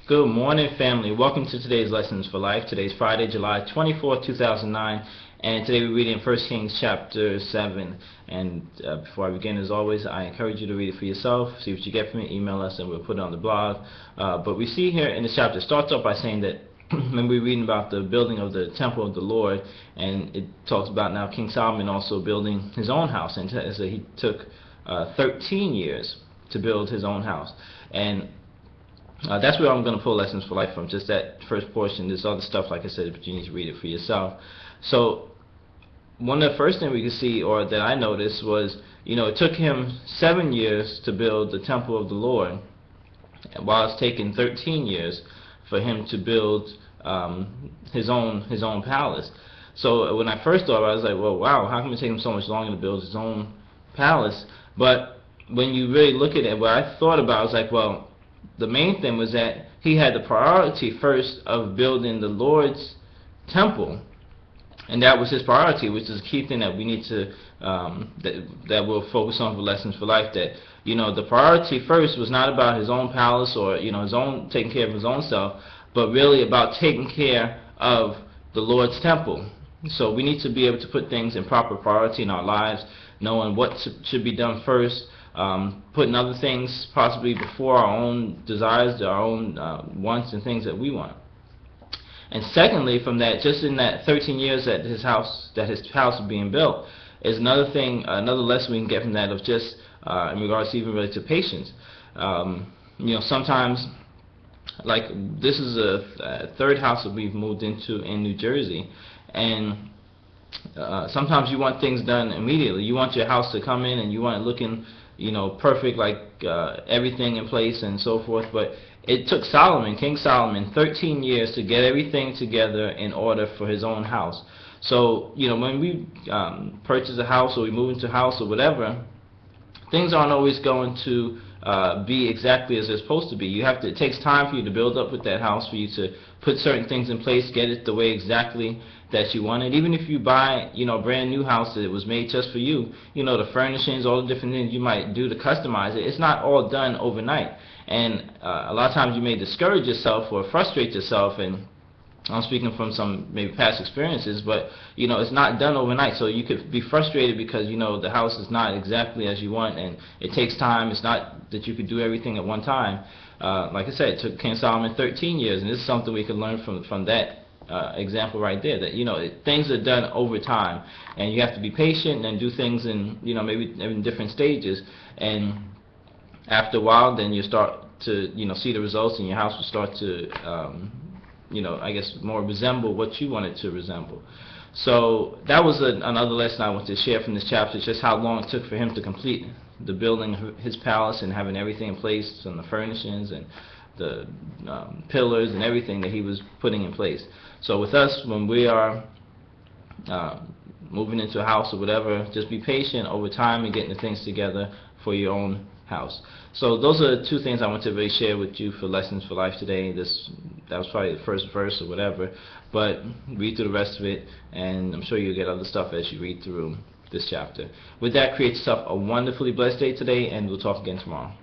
Good morning, family. Welcome to today's Lessons for Life. Today's Friday, July 24th, 2009, and today we're reading 1 Kings chapter 7. And before I begin, as always, I encourage you to read it for yourself, see what you get from it, email us, and we'll put it on the blog. But we see here in this chapter, it starts off by saying that when we're reading about the building of the temple of the Lord, and it talks about now King Solomon also building his own house, and so he took 13 years to build his own house. And that's where I'm going to pull Lessons for Life from, just that first portion. There's other stuff, like I said, but you need to read it for yourself. So one of the first things we could see, or that I noticed, was, it took him 7 years to build the temple of the Lord, while it's taken 13 years for him to build his own palace. So when I first thought, I was like, well, wow, how come it take him so much longer to build his own palace? But when you really look at it, what I thought about, I was like, well, the main thing was that he had the priority first of building the Lord's temple, and that was his priority, which is a key thing that we need to that we'll focus on for Lessons for Life. That the priority first was not about his own palace or his own taking care of his own self, but really about taking care of the Lord's temple. So we need to be able to put things in proper priority in our lives, knowing what should be done first. Putting other things possibly before our own desires, our own wants and things that we want. And secondly, from that, just in that 13 years that his house was being built, is another thing, another lesson we can get from that, of just in regards to even really to patience. Sometimes, like this is a third house that we've moved into in New Jersey, and sometimes you want things done immediately. You want your house to come in and you want it looking perfect, like everything in place and so forth. But it took King Solomon, 13 years to get everything together in order for his own house. So, when we purchase a house or we move into a house or whatever, things aren't always going to be exactly as they're supposed to be. It takes time for you to build up with that house, for you to put certain things in place, get it the way exactly that you want it. Even if you buy, a brand new house that was made just for you, the furnishings, all the different things you might do to customize it, it's not all done overnight. And a lot of times you may discourage yourself or frustrate yourself, and I'm speaking from some maybe past experiences, but it's not done overnight. So you could be frustrated because the house is not exactly as you want, and it takes time. It's not that you could do everything at one time. Like I said, it took King Solomon 13 years, and this is something we can learn from that example right there. That things are done over time, and you have to be patient and do things in maybe in different stages. And after a while, then you start to see the results, and your house will start to I guess more resemble what you want it to resemble. So that was another lesson I want to share from this chapter, just how long it took for him to complete the building of his palace and having everything in place, and the furnishings and the pillars and everything that he was putting in place. So with us, when we are moving into a house or whatever, just be patient over time and getting the things together for your own house. So those are the two things I want to really share with you for Lessons for Life today. That was probably the first verse or whatever, but read through the rest of it, and I'm sure you'll get other stuff as you read through this chapter. With that, create yourself a wonderfully blessed day today, and we'll talk again tomorrow.